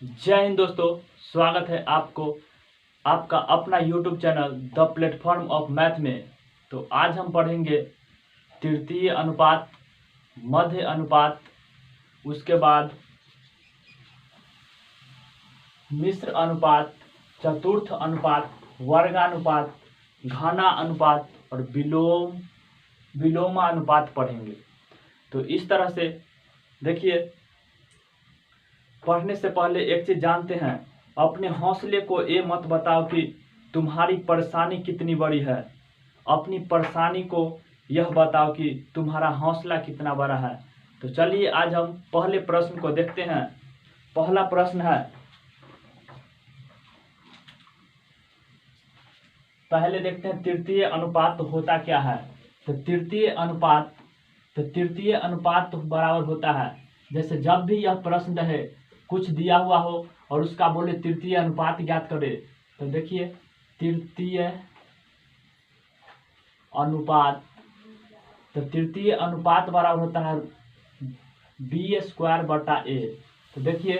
जय हिंद दोस्तों, स्वागत है आपको आपका अपना YouTube channel the platform of math में। तो आज हम पढ़ेंगे तृतीय अनुपात, मध्य अनुपात, उसके बाद मिश्र अनुपात, चतुर्थ अनुपात, वर्गानुपात, घना अनुपात और विलोमानुपात पढ़ेंगे। तो इस तरह से देखिए, पढ़ने से पहले एक चीज जानते हैं, अपने हौसले को ये मत बताओ कि तुम्हारी परेशानी कितनी बड़ी है। अपनी परेशानी को यह बताओ कि तुम्हारा हौसला कितना बड़ा है। तो चलिए आज हम पहले प्रश्न को देखते हैं। पहला प्रश्न है, पहले देखते हैं तृतीय अनुपात होता क्या है। तो तृतीय अनुपात बराबर होता है, जैसे जब भी यह प्रश्न है कुछ दिया हुआ हो और उसका बोले तृतीय अनुपात ज्ञात करे, तो देखिए तृतीय अनुपात, तो तृतीय अनुपात बराबर होता है b² a। तो देखिए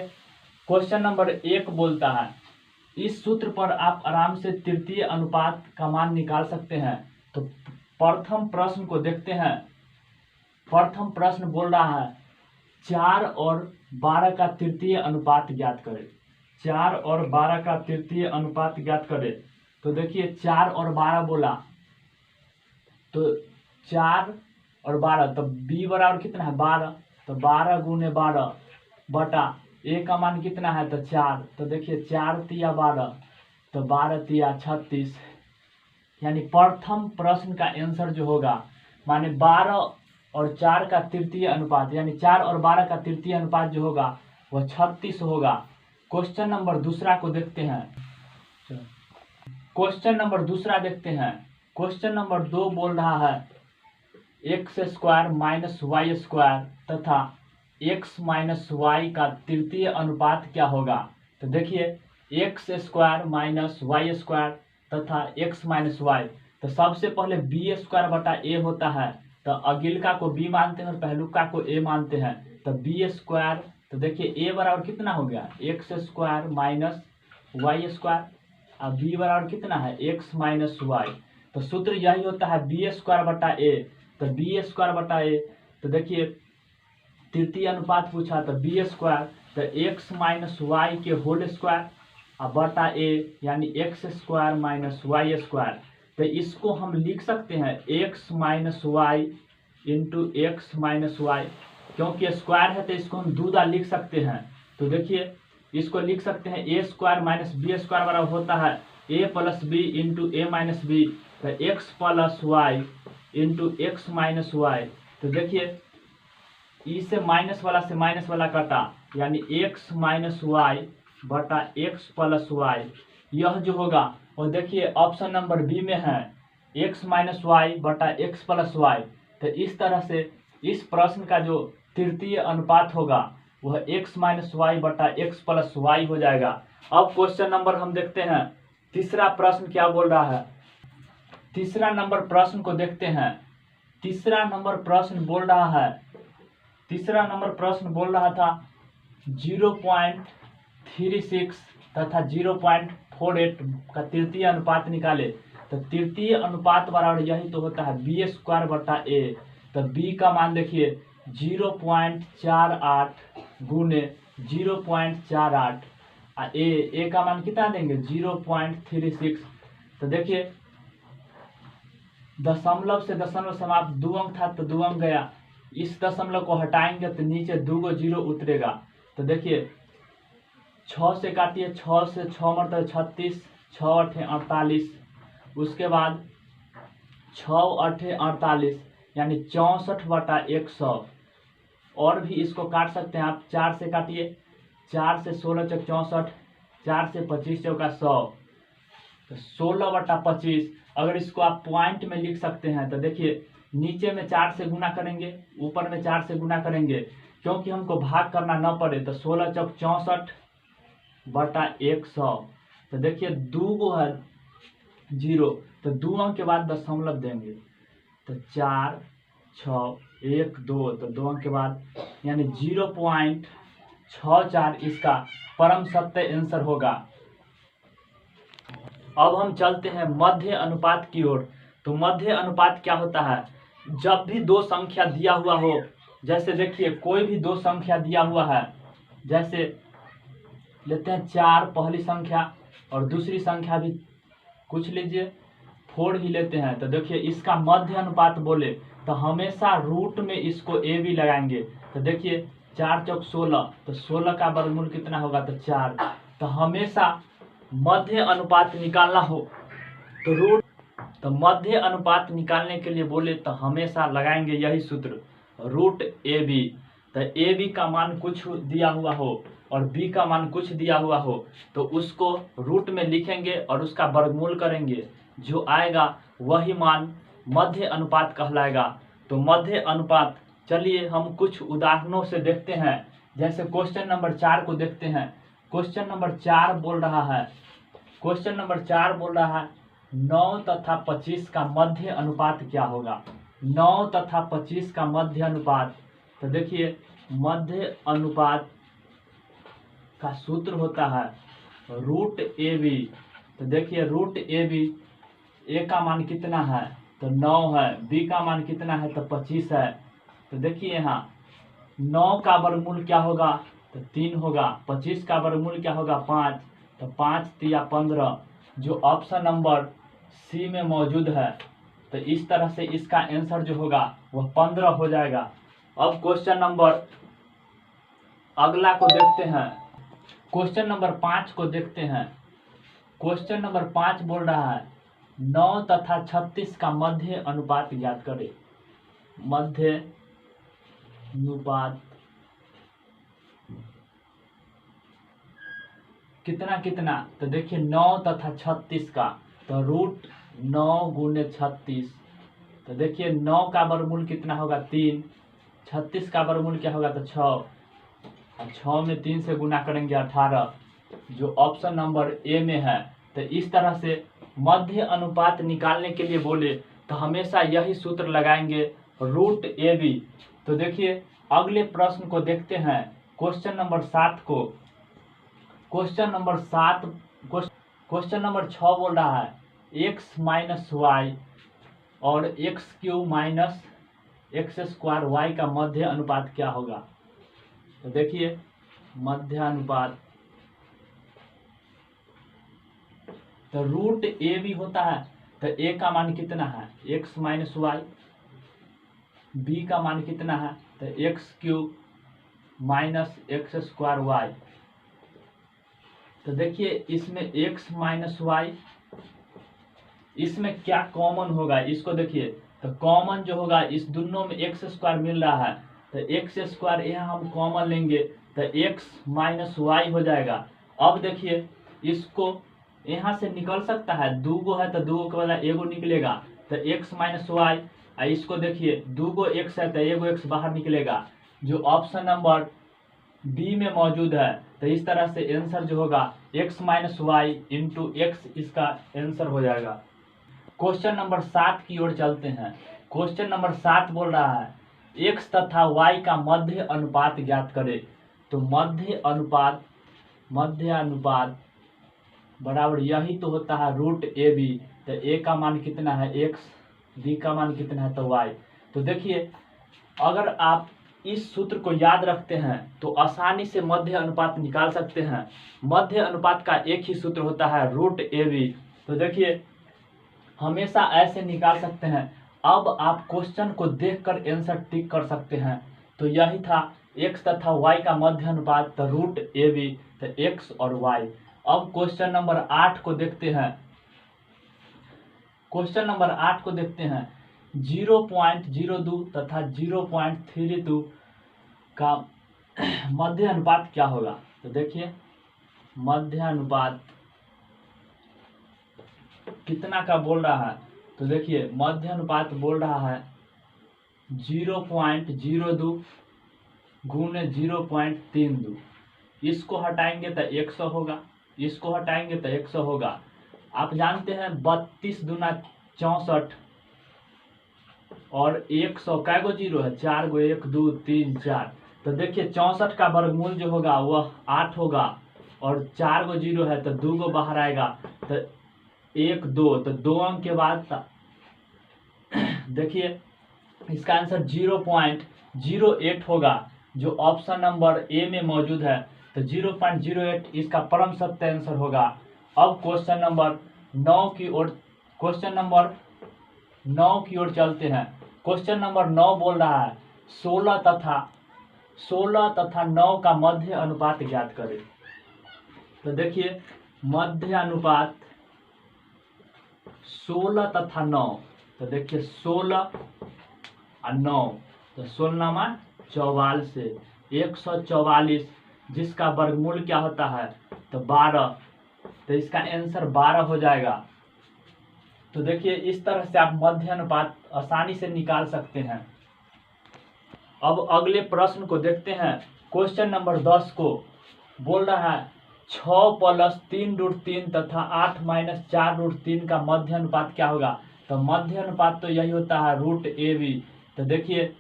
क्वेश्चन नंबर 1 बोलता है, इस सूत्र पर आप आराम से तृतीय अनुपात का मान निकाल सकते हैं। तो प्रथम प्रश्न को देखते हैं। प्रथम प्रश्न बोल रहा है 4 और 12 का तृतीय अनुपात ज्ञात करें। 4 और 12 का तृतीय अनुपात ज्ञात करें। तो देखिए 4 और 12 बोला, तो 4 और 12, तो b बराबर कितना है 12, तो 12 गुने 12 बटा a का मान कितना है तो 4। तो देखिए 4 तिया 12, तो 12 तिया 36। यानी प्रथम प्रश्न का आंसर जो होगा, माने 12 और 4 का तृतीय अनुपात, यानी 4 और 12 का तृतीय अनुपात जो होगा वह 36 होगा। क्वेश्चन नंबर दूसरा को देखते हैं। क्वेश्चन नंबर दूसरा देखते हैं। क्वेश्चन नंबर 2 बोल रहा है x² - y² तथा x - y का तृतीय अनुपात क्या होगा। तो देखिए x² - y² तथा x - y, तो सबसे पहले b² a होता है। तो अगिलका को b मानते हैं और पहलुका को a मानते हैं। तो b², तो देखिए a बराबर कितना हो गया x² - y² और b बराबर कितना है x - y। तो सूत्र यही होता है b²a। तो b²a, तो देखिए तृतीय अनुपात पूछा तो b², तो x - y के होल स्क्वायर और बटा a, यानी x² - y²। तो इसको हम लिख सकते हैं x - y into x - y, क्योंकि स्क्वायर है तो इसको हम दूदा लिख सकते हैं। तो देखिए इसको लिख सकते हैं a² - b² बराबर होता है a + b into a - b, तो x + y into x - y। तो देखिए इसे माइनस वाला से माइनस वाला कटा, यानी x - y बटा x + y। यह जो होगा वो देखिए ऑप्शन नंबर बी में है x - y बटा x + y। तो इस तरह से इस प्रश्न का जो तृतीय अनुपात होगा वह x - y बटा x + y हो जाएगा। अब क्वेश्चन नंबर हम देखते हैं, तीसरा प्रश्न क्या बोल रहा है। तीसरा नंबर प्रश्न को देखते हैं। तीसरा नंबर प्रश्न बोल रहा था 0.36 तथा 0.48 का तृतीय अनुपात निकाले। तो तृतीय अनुपात बराबर यही तो होता है b² बटा a। तो b का मान देखिए 0.48 गुने 0.48 और a का मान कितना देंगे 0.36। तो देखिए दशमलव से दशमलव समाप्त 2 अंक था तो 2 अंक गया, इस दशमलव को हटाएंगे तो नीचे 2 गो 0 उतरेगा। तो देखिए 6 से काटिए, 6 से 6 मतलब 36, 6 × 8 = 48, उसके बाद 6 × 8 = 48, यानी 64/100। और भी इसको काट सकते हैं आप, 4 से काटिए, 4 से 16 × 64, 4 से 25 × 100, तो 16/25। अगर इसको आप पॉइंट में लिख सकते हैं तो देखिए नीचे में 4 से गुना करेंगे, ऊपर में 4 से गुना करेंगे, क्योंकि हमको भाग करना न पड़े। तो 16 × 64/100। तो देखिए 2 गो है 0, तो 2 अंक के बाद दशमलव देंगे, तो 4, 6, 1, 2, तो 2 अंक के बाद, यानी 0.4 6 4 इसका परम सत्य आंसर होगा। अब हम चलते हैं मध्य अनुपात की ओर। तो मध्य अनुपात क्या होता है? जब भी दो संख्या दिया हुआ हो, जैसे देखिए कोई भी दो संख्या दिया हुआ है, जैसे लेते हैं 4 पहली संख्या और दूसरी संख्या भी कुछ लीजिए 4 ही लेते हैं। तो देखिए इसका मध्य अनुपात बोले तो हमेशा रूट में इसको ए बी लगाएंगे। तो देखिए 4 चौक 16, तो 16 का वर्गमूल कितना होगा? तो 4। तो हमेशा मध्य अनुपात निकालना हो तो मध्य अनुपात निकालने के लिए बोले तो हमेशा लगाएंगे यही सूत्र, रूट ए बी। तो ए बी का मान कुछ दिया हुआ हो और बी का मान कुछ दिया हुआ हो तो उसको रूट में लिखेंगे और उसका वर्गमूल करेंगे, जो आएगा वही मान मध्य अनुपात कहलाएगा। तो मध्य अनुपात, चलिए हम कुछ उदाहरणों से देखते हैं। जैसे क्वेश्चन नंबर 4 को देखते हैं। क्वेश्चन नंबर 4 बोल रहा है 9 तथा 25 का मध्य अनुपात क्या होगा? 9 तथा 25 का मध्य अनुपात। तो देखिए मध्य अनुपात का सूत्र होता है रूट ए बी। तो देखिए रूट ए बी, ए का मान कितना है? तो 9 है। बी का मान कितना है? तो 25 है। तो देखिए यहाँ 9 का वर्गमूल क्या होगा? तो 3 होगा। 25 का वर्गमूल क्या होगा? 5। तो 5 तिया 15, जो ऑप्शन नंबर सी में मौजूद है। तो इस तरह से इसका आंसर जो होगा वह 15 हो जाएगा। अब क्वेश्चन नंबर अगला को देखते हैं। क्वेश्चन नंबर 5 को देखते हैं। क्वेश्चन नंबर 5 बोल रहा है 9 तथा 36 का मध्य अनुपात ज्ञात करें। मध्य अनुपात कितना कितना? तो देखिए 9 तथा 36 का, तो रूट 9 गुने 36। तो देखिए 9 का वर्गमूल कितना होगा? 3। 36 का वर्गमूल क्या होगा? तो 6। और 6 में 3 से गुना करेंगे 18, जो ऑप्शन नंबर ए में है। तो इस तरह से मध्य अनुपात निकालने के लिए बोले तो हमेशा यही सूत्र लगाएंगे, रूट ए बी। तो देखिए अगले प्रश्न को देखते हैं, क्वेश्चन नंबर 7 को। क्वेश्चन नंबर 6 बोल रहा है x माइनस वाई और x cube minus x square y का मध्य अनुपात क्या होगा? तो देखिए मध्य अनुपात, तो रूट ए भी होता है। तो ए का मान कितना है? x minus Y. बी का मान कितना है? तो x cube minus x square y. तो देखिए इसमें x माइनस वाई, इसमें क्या कॉमन होगा इसको देखिए। तो कॉमन जो होगा, इस दोनों में एक्स स्क्वायर मिल रहा है, तो एक्स स्क्वायर यहाँ हम कॉमन लेंगे तो एक्स माइनस वाई हो जाएगा। अब देखिए इसको यहाँ से निकल सकता है, 2 गो है तो 2 गो के बजाय एगो निकलेगा, तो एक्स माइनस वाई। इसको देखिए 2 गो एक्स है तो एगो एक्स बाहर निकलेगा, जो ऑप्शन नंबर बी में मौजूद है। तो इस तरह से आंसर जो होगा x minus y into x, इसका आंसर हो जाएगा। क्वेश्चन नंबर 7 की ओर चलते हैं। क्वेश्चन नंबर 7 बोल रहा है x तथा y का मध्य अनुपात ज्ञात करें। तो मध्य अनुपात बराबर यही तो होता है रूट ए बी। तो a का मान कितना है? x, b का मान कितना है? तो y। तो देखिए अगर आप इस सूत्र को याद रखते हैं तो आसानी से मध्य अनुपात निकाल सकते हैं। मध्य अनुपात का एक ही सूत्र होता है रूट ए बी। तो देखिए हमेशा ऐसे निकाल सकते हैं। अब आप क्वेश्चन को देखकर आंसर टिक कर सकते हैं। तो यही था x तथा y का मध्य अनुपात, तो रूट ए बी, तो x और y। अब क्वेश्चन नंबर 8 को देखते हैं। क्वेश्चन नंबर 8 को देखते हैं 0.02 तथा 0.32 का मध्य अनुपात क्या होगा? तो देखिए मध्य अनुपात कितना का बोल रहा है? तो देखिए मध्य अनुपात बोल रहा है 0.02 गुने 0.32। इसको हटाएंगे तो 100 होगा, इसको हटाएंगे तो 100 होगा। आप जानते हैं 32 दूना 64 और 100 कै गो जीरो है? 4 गो, 1 2 3 4। तो देखिए 64 का वर्गमूल जो होगा वह 8 होगा और 4 गो 0 है तो 2 गो बाहर आएगा तो 1 2 तो 2 अंक के बाद देखिए इसका आंसर 0.08 होगा जो ऑप्शन नंबर ए में मौजूद है। तो 0.08 इसका परम सत्य आंसर होगा। अब क्वेश्चन नंबर 9 की ओर चलते हैं। क्वेश्चन नंबर 9 बोल रहा है 16 तथा 9 का मध्य अनुपात ज्ञात करें। तो देखिए मध्य अनुपात 16 तथा 9, तो देखिए 16 और 9 तो 16 44 से 144 जिसका वर्गमूल क्या होता है तो 12, तो इसका आंसर 12 हो जाएगा। तो देखिए इस तरह से आप मध्य अनुपात आसानी से निकाल सकते हैं। अब अगले प्रश्न को देखते हैं। क्वेश्चन नंबर 10 को बोल रहा है 6 + 3√3 तथा 8 - 4√3 का मध्य अनुपात क्या होगा। तो मध्य अनुपात तो यही होता है √AB। तो देखिए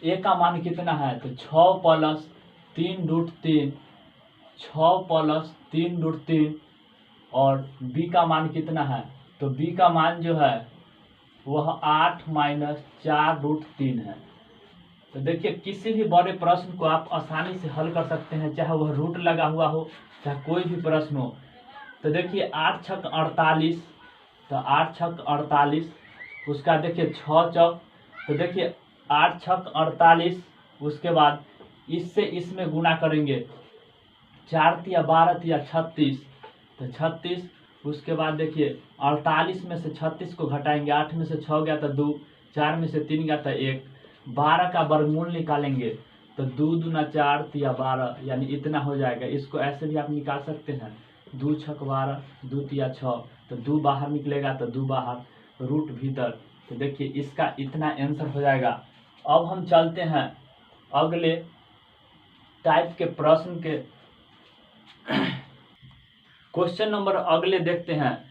ए का मान कितना है तो 6 + 3√3, 6 + 3√3 और बी का मान कितना है तो बी का मान जो है वह 8 - 4√3 है। तो देखिए किसी भी बड़े प्रश्न को आप आसानी से हल कर सकते हैं, चाहे वह रूट लगा हुआ हो चाहे कोई भी प्रश्न हो। तो देखिए 8 × 6 = 48, तो 8 × 6 = 48, उसका देखिए 6 चौक, तो देखिए 8 × 6 = 48, उसके बाद इससे इसमें गुना करेंगे 4 × 12 = 36, तो 36, उसके बाद देखिए 48 में से 36 को घटाएंगे, 8 में से 6 गया तो 2, 4 में से 3 गया तो 1, 12 का वर्गमूल निकालेंगे तो 2 दूना 4 तिया 12 यानी इतना हो जाएगा। इसको ऐसे भी आप निकाल सकते हैं 2 × 6 = 12, 2 तिया 6, तो 2 बाहर निकलेगा तो 2 बाहर, रूट भीतर, तो देखिए इसका इतना आंसर हो जाएगा। अब हम चलते हैं अगले टाइप के प्रश्न के क्वेश्चन नंबर अगले देखते हैं।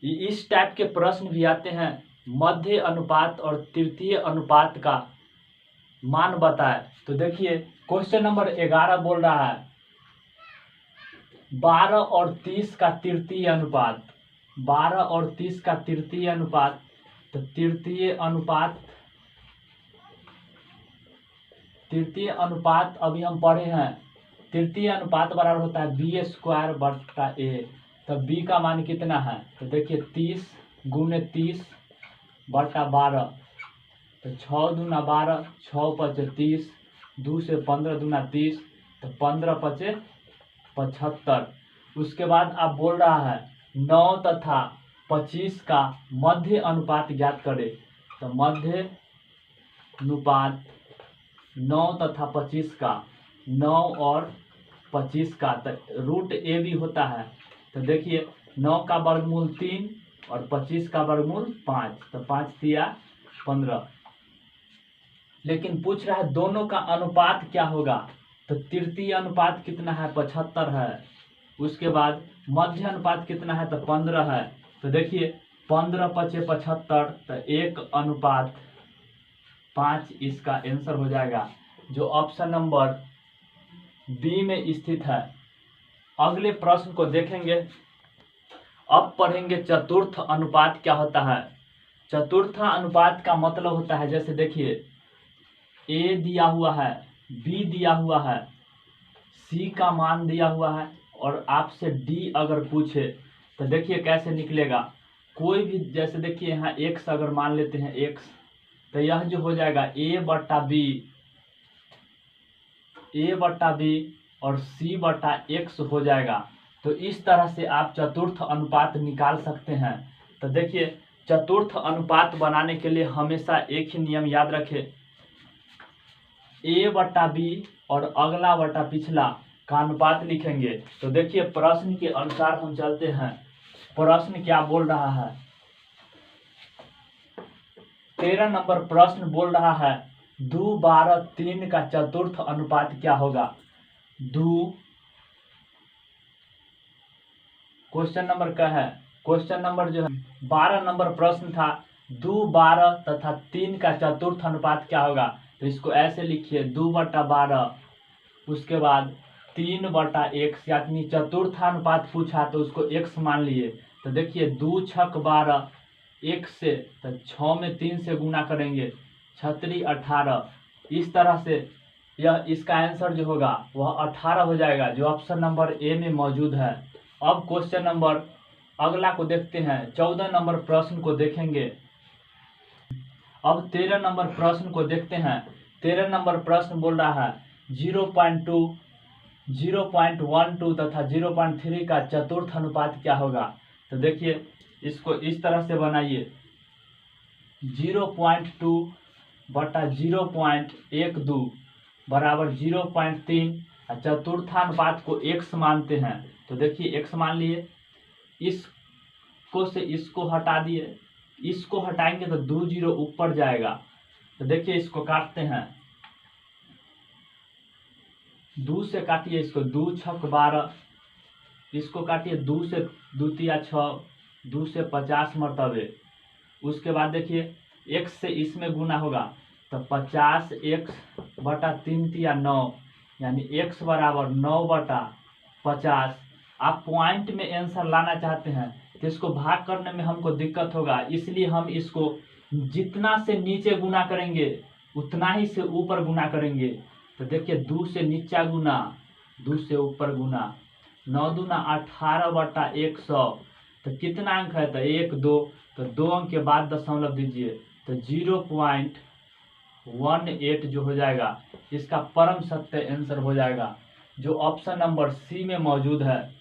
इस टाइप के प्रश्न भी आते हैं मध्य अनुपात और तृतीय अनुपात का मान बताए। तो देखिए क्वेश्चन नंबर 11 बोल रहा है 12 और 30 का तृतीय अनुपात, 12 और 30 का तृतीय अनुपात। तो तृतीय अनुपात अभी हम पढ़े हैं, तृतीय अनुपात बराबर होता है b² / a। तो b का मान कितना है तो देखिए 30 × 30 / 12, तो 6 दूना 12, 6 × 5 = 30, 2 से 15 दूना 30, तो 15 × 5 = 75। उसके बाद आप बोल रहा है 9 तथा 25 का मध्य अनुपात ज्ञात करें। तो मध्य अनुपात 9 तथा 25 का, 9 और 25 का, तो √AB होता है। तो देखिए 9 का वर्गमूल 3 और 25 का वर्गमूल 5, तो 5 तिया 15। लेकिन पूछ रहा है दोनों का अनुपात क्या होगा। तो तृतीय अनुपात कितना है 75 है, उसके बाद मध्य अनुपात कितना है तो 15 है। तो देखिए 15 × 5 = 75, तो 1:5 इसका आंसर हो जाएगा जो ऑप्शन नंबर बी में स्थित है। अगले प्रश्न को देखेंगे। अब पढ़ेंगे चतुर्थ अनुपात क्या होता है। चतुर्थ अनुपात का मतलब होता है, जैसे देखिए ए दिया हुआ है, बी दिया हुआ है, सी का मान दिया हुआ है और आपसे डी अगर पूछे तो देखिए कैसे निकलेगा। कोई भी, जैसे देखिए यहाँ एक्स अगर मान लेते हैं एक्स, तो यह जो हो जाएगा a/b और c/x हो जाएगा। तो इस तरह से आप चतुर्थ अनुपात निकाल सकते हैं। तो देखिए चतुर्थ अनुपात बनाने के लिए हमेशा एक ही नियम याद रखें, a/b और अगला बटा पिछला का अनुपात लिखेंगे। तो देखिए प्रश्न के अनुसार हम चलते हैं। प्रश्न क्या बोल रहा है, 13 नंबर प्रश्न बोल रहा है 2 12 3 का चतुर्थ अनुपात क्या होगा। 2 क्वेश्चन नंबर क्या है, क्वेश्चन नंबर जो है 12 नंबर प्रश्न था 2 12 तथा 3 का चतुर्थ अनुपात क्या होगा। तो इसको ऐसे लिखिए 2/12, उसके बाद 3/x, यानी चतुर्थानुपात पूछा तो उसको x मान लिए। तो देखिए 2 छक 12, एक से तो 6 में 3 से गुना करेंगे, 6 18। इस तरह से यह इसका आंसर जो होगा वह 18 हो जाएगा, जो ऑप्शन नंबर ए में मौजूद है। अब क्वेश्चन नंबर अगला को देखते हैं, 14 नंबर प्रश्न को देखेंगे। अब 13 नंबर प्रश्न को देखते हैं। 13 नंबर प्रश्न बोल रहा है 0.2, 0.12 तथा 0.3 का चतुर्थ अनुपात क्या होगा। तो देखिए इसको इस तरह से बनाइए, 0.2 बटा 0.12 बराबर 0.3, चतुर्थानुपात को x मानते हैं। तो देखिए x मान लिए, इसको से इसको हटा दिए, इसको हटाएंगे तो 2 0 ऊपर जाएगा। तो देखिए इसको काटते हैं, 2 से काटिए इसको, 2 छक 12, इसको काटिए 2 से 2 तिया 6, 2 से 50 मरतबे। उसके बाद देखिए x से इसमें गुना होगा तो 50x बटा 3 तिया 9, यानी x बराबर 9/50। आप पॉइंट में आंसर लाना चाहते हैं तो इसको भाग करने में हमको दिक्कत होगा, इसलिए हम इसको जितना से नीचे गुना करेंगे उतना ही से ऊपर गुना करेंगे। तो देखिए 2 से नीचा गुना, 2 से ऊपर गुना, 9 दूना 18/100। तो कितना अंक है, तो 1 2, तो 2 अंक के बाद दशमलव दीजिए, तो 0.18 जो हो जाएगा इसका परम सत्य आंसर हो जाएगा, जो ऑप्शन नंबर सी में मौजूद है।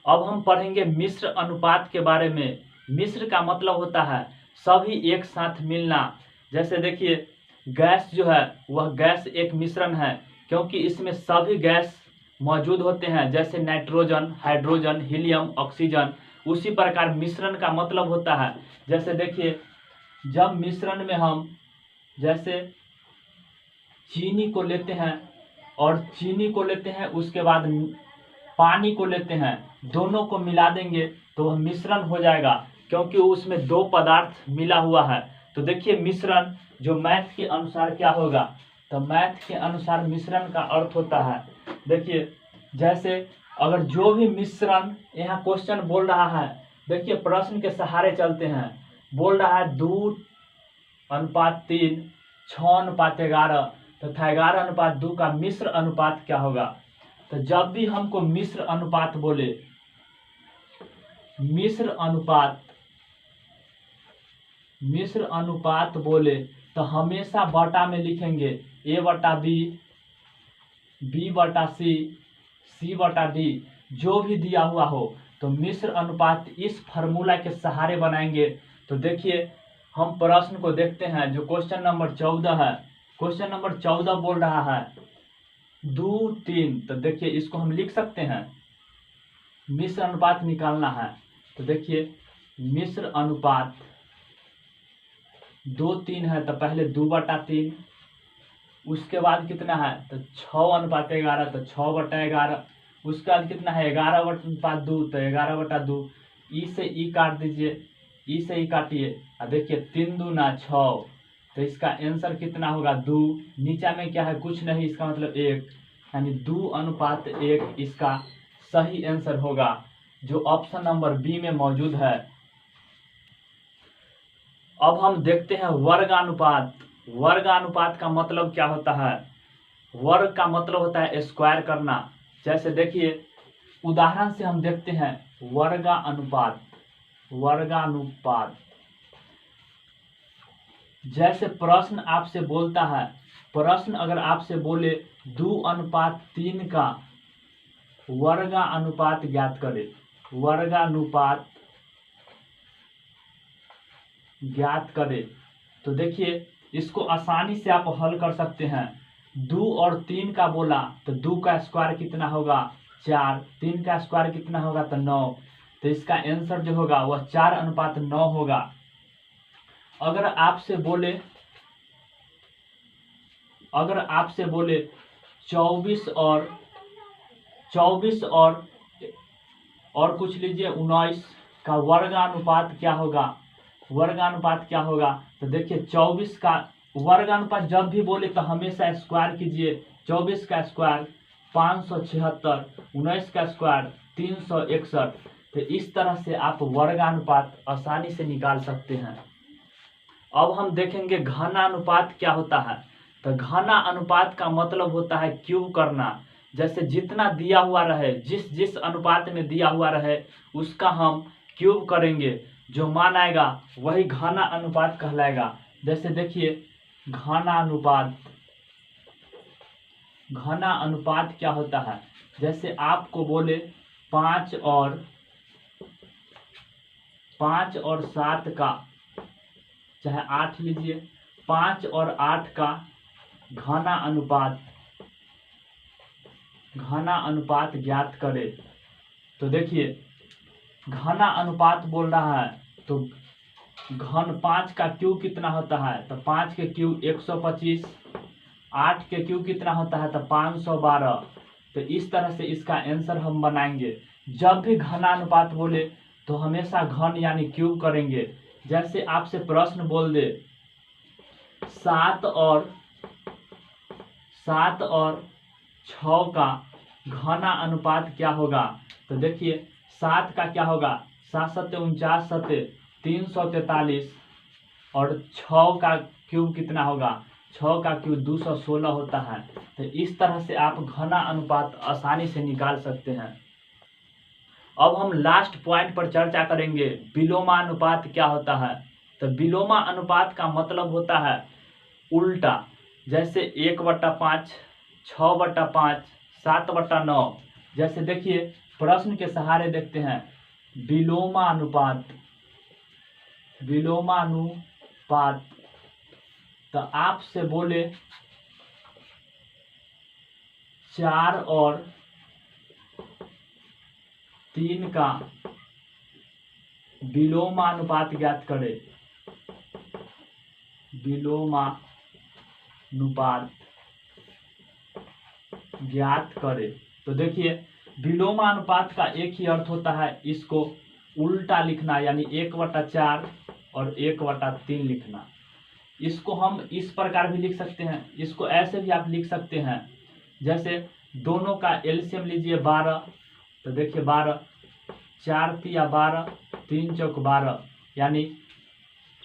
अब हम पढ़ेंगे मिश्र अनुपात के बारे में। मिश्र का मतलब होता है सभी एक साथ मिलना। जैसे देखिए गैस जो है वह गैस एक मिश्रण है, क्योंकि इसमें सभी गैस मौजूद होते हैं, जैसे नाइट्रोजन, हाइड्रोजन, हीलियम, ऑक्सीजन। उसी प्रकार मिश्रण का मतलब होता है, जैसे देखिए जब मिश्रण में हम जैसे चीनी को लेते हैं और चीनी को लेते हैं, उसके बाद पानी को लेते हैं, दोनों को मिला देंगे तो वह मिश्रण हो जाएगा, क्योंकि उसमें 2 पदार्थ मिला हुआ है। तो देखिए मिश्रण जो मैथ के अनुसार क्या होगा, तो मैथ के अनुसार मिश्रण का अर्थ होता है, देखिए जैसे अगर जो भी मिश्रण, यहाँ क्वेश्चन बोल रहा है, देखिए प्रश्न के सहारे चलते हैं, बोल रहा है 2:3, 6:11 तथा 11:2 का मिश्र अनुपात क्या होगा। तो जब भी हमको मिश्र अनुपात बोले, मिश्र अनुपात बोले तो हमेशा बटा में लिखेंगे, a/b, b/c, c/d, जो भी दिया हुआ हो। तो मिश्र अनुपात इस फार्मूला के सहारे बनाएंगे। तो देखिए हम प्रश्न को देखते हैं, जो क्वेश्चन नंबर 14 है। क्वेश्चन नंबर 14 बोल रहा है 2:3। तो देखिए इसको हम लिख सकते हैं, मिश्र अनुपात निकालना है। तो देखिए मिश्र अनुपात 2:3 है, तो पहले 2/3, उसके बाद कितना है, तो 6:11, तो 6/11। उसके बाद कितना है 11/2, तो 11/2। ई से ई काट दीजिए, ई से ई काटिए, और देखिए 3 दूना 6, तो इसका आंसर कितना होगा 2। नीचा में क्या है, कुछ नहीं, इसका मतलब 1, यानी 2:1 इसका सही आंसर होगा, जो ऑप्शन नंबर बी में मौजूद है। अब हम देखते हैं वर्गानुपात। वर्गानुपात का मतलब क्या होता है, वर्ग का मतलब होता है स्क्वायर करना। जैसे देखिए उदाहरण से हम देखते हैं वर्गानुपात। जैसे प्रश्न आपसे बोलता है, प्रश्न अगर आपसे बोले 2:3 का वर्गानुपात ज्ञात करें, वर्गानुपात ज्ञात करें, तो देखिए इसको आसानी से आप हल कर सकते हैं। 2 और 3 का बोला तो 2 का स्क्वायर कितना होगा 4, 3 का स्क्वायर कितना होगा तो 9, तो इसका आंसर जो होगा वह 4:9 होगा। अगर आपसे बोले 24 और कुछ लीजिए 19 का वर्गानुपात क्या होगा, वर्गानुपात क्या होगा, तो देखिए 24 का वर्गानुपात जब भी बोले तो हमेशा स्क्वायर कीजिए। 24 का स्क्वायर 576, 19 का स्क्वायर 361। तो इस तरह से आप वर्गानुपात आसानी से निकाल सकते हैं। अब हम देखेंगे घनानुपात क्या होता है। तो घना अनुपात का मतलब होता है क्यूब करना। जैसे जितना दिया हुआ रहे, जिस जिस अनुपात में दिया हुआ रहे उसका हम क्यूब करेंगे, जो मान आएगा वही घना अनुपात कहलाएगा। जैसे देखिए घना अनुपात क्या होता है, जैसे आपको बोले 5 और 7 का, चाहे 8 लीजिए, 5 और 8 का घना अनुपात ज्ञात करे। तो देखिए घना अनुपात बोल रहा है तो घन 5 का क्यूब कितना होता है, तो 5 के क्यूब 125, 8 के क्यूब कितना होता है तो 512। तो इस तरह से इसका आंसर हम बनाएंगे। जब भी घना अनुपात बोले तो हमेशा घन यानी क्यूब करेंगे। जैसे आपसे प्रश्न बोल दे 7 और 6 का घना अनुपात क्या होगा, तो देखिए 7 का क्या होगा, 7 सत्ते 49, 343, और 6 का क्यूब कितना होगा, 6 का क्यूब 216 होता है। तो इस तरह से आप घना अनुपात आसानी से निकाल सकते हैं। अब हम लास्ट पॉइंट पर चर्चा करेंगे, विलोमानुपात क्या होता है। तो विलोमा अनुपात का मतलब होता है उल्टा। जैसे 1/5, 6/5, 7/9। जैसे देखिए प्रश्न के सहारे देखते हैं विलोमानुपात। तो आपसे बोले 4 और 3 का विलोमानुपात ज्ञात करे। तो देखिए विलोमानुपात का एक ही अर्थ होता है इसको उल्टा लिखना, यानी 1/4 और 1/3 लिखना। इसको हम इस प्रकार भी लिख सकते हैं, इसको ऐसे भी आप लिख सकते हैं। जैसे दोनों का एलसीएम लीजिए 12, तो देखिए 12, 4 तिया 12, 3 चौक 12, यानी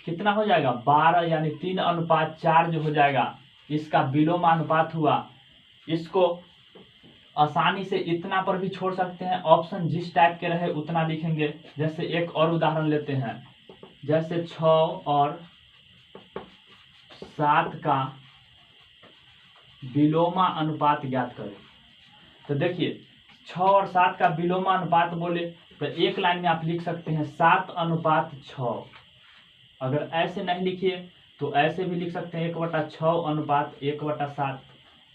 कितना हो जाएगा 12, यानी 3:4 जो हो जाएगा इसका विलोमानुपात हुआ। इसको आसानी से इतना पर भी छोड़ सकते हैं, ऑप्शन जिस टाइप के रहे उतना लिखेंगे। जैसे एक और उदाहरण लेते हैं, जैसे 6 और 7 का विलोमा अनुपात ज्ञात करें। तो देखिए 6 और 7 का विलोमा अनुपात बोले तो एक लाइन में आप लिख सकते हैं 7:6। अगर ऐसे नहीं लिखिए तो ऐसे भी लिख सकते हैं 1/6 अनुपात 1/7।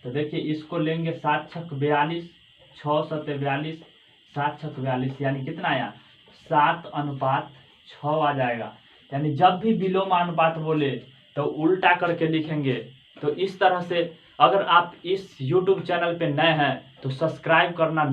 तो देखिए इसको लेंगे 7 छक 42, 6 सत्ते 42, 7 छक 42, यानी कितना आया 7:6 आ जाएगा। यानी जब भी विलोमानुपात बोले तो उल्टा करके लिखेंगे। तो इस तरह से अगर आप इस YouTube चैनल पे नए हैं तो सब्सक्राइब करना